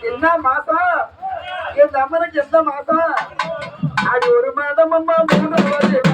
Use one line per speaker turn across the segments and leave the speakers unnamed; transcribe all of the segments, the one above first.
என்ன மாசம் என் அம்மனுக்கு எந்த மாசம் அது ஒரு மாதம் அம்மா 3 வருஷம்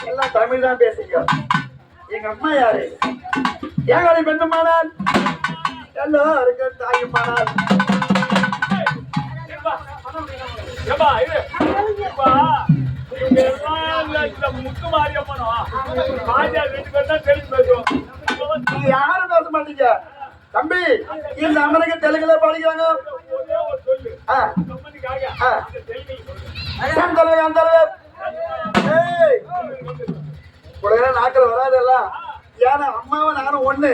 எல்லாம் தமிழ் தான் பேசுங்க. எங்க அம்மா யாரு? ஏகாலி பெண்ணுமானால் எல்லாருக்கும் தாயுமானால். யாரும் பேச மாட்டீங்க தம்பி. இந்த அம்மனுக்கு தெலுங்குல பாடிக்கிறாங்க. நாக்கில் வராதெல்லாம். ஏன்னா அம்மாவும் நானும் ஒண்ணு.